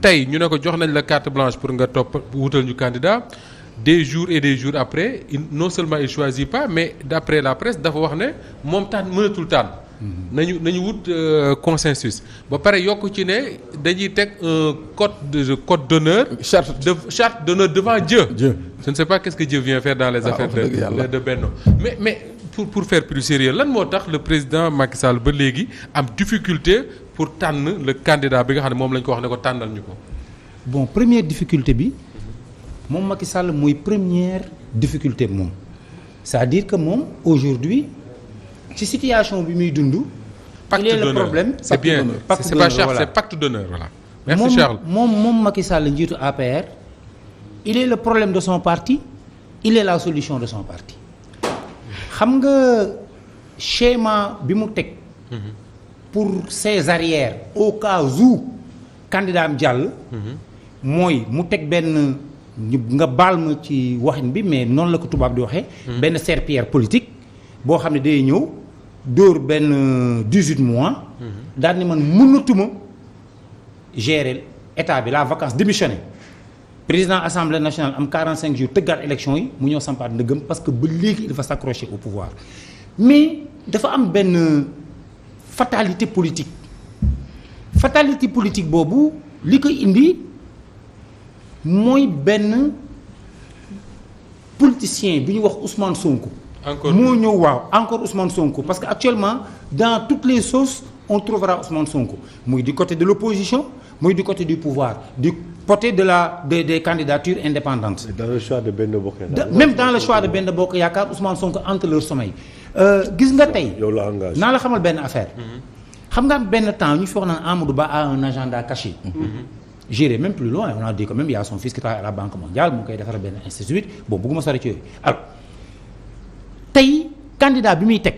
tey ñu ne ko jox nañ la carte blanche pour nga topp wutal ñu candidat des jours et des jours après non seulement il choisit pas mais d'après la presse dafa wax ne moom tànn mënatul tànn. nañu wut consensus ba pare yokk ci ne dañuy teg un code d'honneur. charte d'honneur devant Dieu. Je ne sais pas qu'est-ce que Dieu vient faire dans les affaires de Benno mais pour faire plus sérieux lan moo tax le président Macky Sall ba léegi am difficulté pour tànn le candidat bi nga xam ne moom lañ ko wax ne ko tànnal ñu ko. bon première difficulté bi moom Macky Sall mooy première difficulté bi moom c'est-à-dire que moom aujourd'hui ci situation bi muy dund. pacte d'honneur le problème c'est bien c'est pas Charles c'est pacte d'honneur voilà. Merci Charles moom Macky Sall njiitu APR. il est le problème de son parti il est la solution de son parti xam nga schéma bi mu teg. pour ses arrières au cas où candidat am jàll. mooy mu teg benn nga baal ma ci waxin bi mais noonu la ko tubaab di waxee. benn serpillière politique boo xam ne day ñëw dóor benn 18 mois. daal ni man mënatuma gérer état bi la vacance démissionné. président assemblée nationale am 45 jours tëggaat élection yi mu ñëw sampaat ndëggam parce que ba léegi il va s'accrocher au pouvoir mais dafa am benn fatalité politique boobu li ko indi mooy benn politicien bi ñu wax Ousmane Sonko. moo ñëw encore Ousmane Sonko parce que actuellement dans toutes les sauces on trouvera Ousmane Sonko muy du côté de l'opposition muy du côté du pouvoir du côté des candidatures indépendantes. Dans le choix de Benno Bokk Yaakaar. Même dans le choix de Benno Bokk Yaakaar Ousmane Sonko entre leur sommeil. gis nga tey. yow la engagé naa la xamal benn affaire. xam nga benn temps ñu fi wax naan Amadou Ba a un agenda caché. J'irai même plus loin on a dit que même il y a son fils qui travaille à la Banque mondiale mu koy defar benn institut bon bëgguma sori ci yooyu alors tey candidat bi muy teg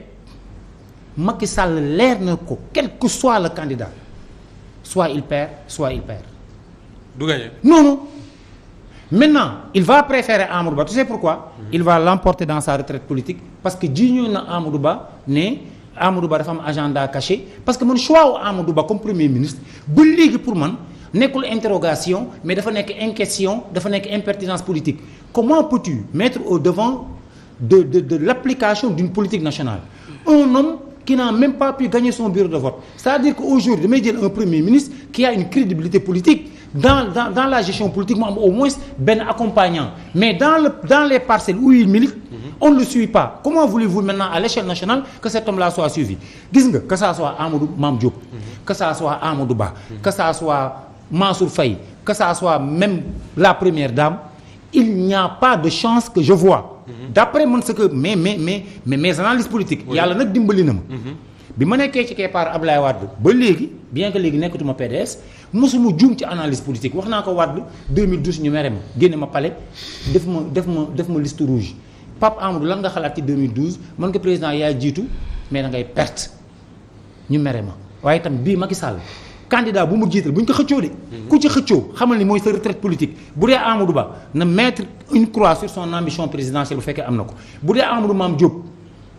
Macky Sall leer na ko quel que soit le candidat soit il perd. du gagner. Non. Maintenant, il va préférer Amadou Ba. Tu sais pourquoi? Il va l'emporter dans sa retraite politique parce que jiñu na Amadou Ba ne Amadou Ba dafa am agenda caché parce que man choix wu Amadou Ba comme premier ministre ba léegi pour man nekkul interrogation mais dafa nekk inquisition dafa nekk impertinence politique. Comment peux-tu mettre au devant de l'application d'une politique nationale un homme qui n'a même pas pu gagner son bureau de vote? C'est-à-dire qu'aujourd'hui damay jël un premier ministre qui a une crédibilité politique dans la gestion politique mu am au moins benn accompagnant mais dans les parcelles où il milite on ne le suit pas. Comment voulez-vous maintenant à l'échelle nationale que cet homme-là soit suivi? Gis nga que ça soit Amadou Mame Diop que ça soit Amadou Ba que ça soit Mansour Faye que ça soit même la première dame il n'y a pas de chance que je vois d'après man ce que mais mes analyses politiques yàlla nag dimbali na ma bi ma nekkee ci keppaar Ablaye Wade ba léegi bien que léegi nekkatuma PDS mosuma juum ci analyse politique wax naa ko Wade 2012 ñu mere ma génne ma palais def ma liste rouge Pape Amadou lan nga xalaat ci 2012 man nga président yaa jiitu mais da ngay perte ñu mere ma waaye itam bii Macky Sall candidat bu mu jiital bu ñu ko xëccoo de ku ci xëccoo xamal ni mooy sa retraite politique bu dee Amadou Ba na mettre une croix sur son ambition présidentielle bu fekkee am na ko bu dee Amadou Mame Diop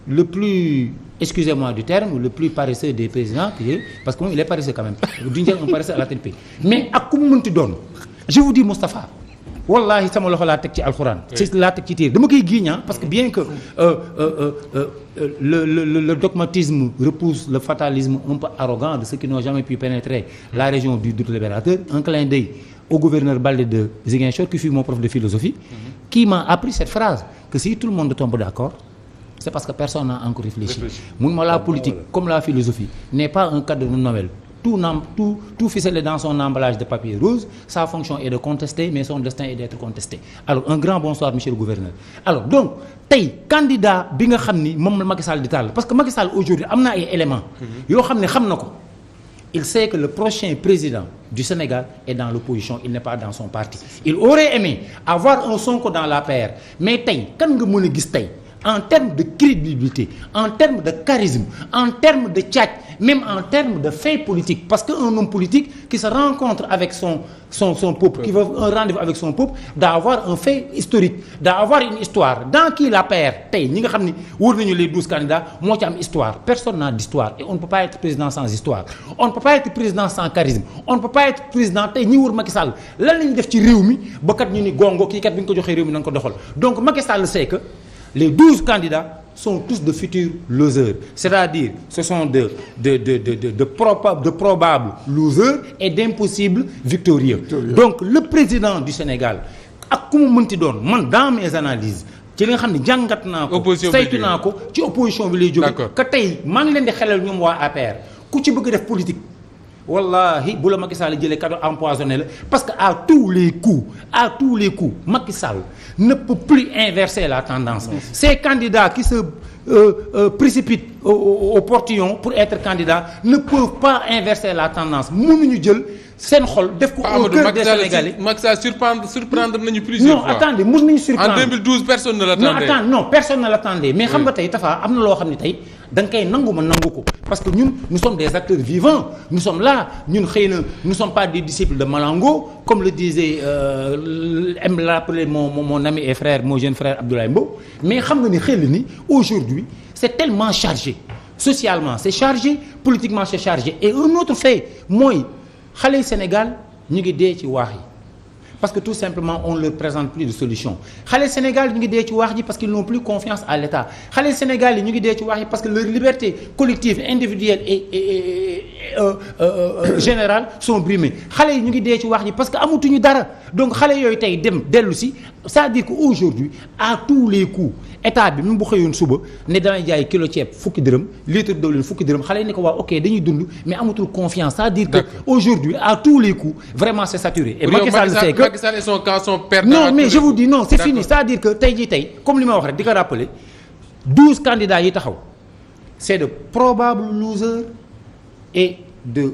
le plus excusez-moi du terme le plus paresseux des présidents parce que moom il est paresseux quand même duñ jël un paresseux à la tête pays mais ak ku mu mënti doon je vous dis Moustapha wallahi sama loxo laa teg ci alxuraan si laa teg ci téere dama koy giiñaa parce que bien que le dogmatisme repousse le fatalisme un peu arrogant de ceux qui n'ont jamais pu pénétrer la région du doute libérateur un clin d'œil au gouverneur Baldé de Ziguinchor qui fut mon prof de philosophie qui m'a appris cette phrase que si tout le monde tombe d'accord c'est parce que personne n'a encore réfléchi. Mun ma la politique comme la philosophie n'est pas un cadeau de Noël. Tout ficelé dans son emballage de papier rose, sa fonction est de contester, mais son destin est d'être contesté. Alors un grand bonsoir monsieur le gouverneur. Alors donc tey candidat bi nga xam ni moom la Macky Sall di tàll parce que Macky Sall aujourd'hui am na ay éléments yoo xam ne xam na ko. Il sait que le prochain président du Sénégal est dans l'opposition, il n'est pas dans son parti. Il aurait aimé avoir un Sonko dans l'APR, mais tey kan nga mën a gis tey en termes de crédibilité en termes de charisme en termes de tchatch même en termes de faits politiques parce que un homme politique qui se rencontre avec son peuple qui veut un rendez-vous avec son peuple doit avoir un fait historique doit avoir une histoire dans qui l'APR tey ñi nga xam ni wóor nañu les 12 candidats moo ci am histoire personne n'a d'histoire et on ne peut pas être président sans histoire on ne peut pas être président sans charisme on ne peut pas être président tey ñi wër Macky Sall lan la ñu def ci réew mi ba kat ñu ni gongo kii kat bi ñu ko joxee réew mi na nga ko doxal donc Macky Sall sait que les 12 candidats sont tous de futurs losers c'est-à-dire ce sont de probables losers et d'impossibles victorieux donc le président du Sénégal ak ku mu mënti doon man dans mes analyses ci li nga xam ne jàngat naa ko saytu naa ko ci opposition bi lay jóge que tey maa ngi leen di xelal ñoom waa APR ku ci bëgg def politique wallahi bu la Macky Sall jëlee cadeau empoisonné la parce que à tous les coups Macky Sall ne peut plus inverser la tendance ces candidats qui se précipitent au portillon pour être candidats ne peuvent pas inverser la tendance mënuñu jël seen xol def ko au cœur des Sénégalais. Macky Sall surprendre nañu plusieurs fois. Non, attendez, mos nañu surprendre. En 2012 personne ne l'attendait. Non, personne ne l'attendait. Mais xam nga tey Tafa am na loo xam ne tey da nga koy nangu ma nangu ko parce que ñun nous sommes des acteurs vivants nous sommes là ñun xëy na nous sommes pas des disciples de Malango comme le disait aime l'appeler mon ami et frère mon jeune frère Abdoulaye Mbow mais xam nga ni xel ni aujourd'hui c'est tellement chargé socialement c'est chargé politiquement c'est chargé et un autre fait mooy xale yi Sénégal ñu ngi dee ci waax yi parce que tout simplement on ne leur présente plus de solution xale Sénégal ñu ngi dee ci waax ji parce qu'ils n'ont plus confiance à l'État xale Sénégal yi ñu ngi dee ci waax yi parce que leur liberté collective individuelle et générale sont brimées xale yi ñu ngi dee ci waax ji parce que amatuñu dara donc xale yooyu tey dem dellu si c'est-à-dire que aujourd'hui à tous les coups état bi même bu xëyoon suba ne damay jaay kilo ceeb fukki dërëm litre diwlin fukki dërëm xale yi ne ko waaw ok dañuy dund mais amatul confiance c'est-à-dire que aujourd'hui à tous les coups vraiment c'est saturé et Macky Sall sait que Macky Sall et son camp sont perdants. Non mais je vous dis non c'est fini c'est-à-dire que tey jii tey comme li ma wax rek di ko rappeler 12 candidats yi taxaw c'est de probables losers et de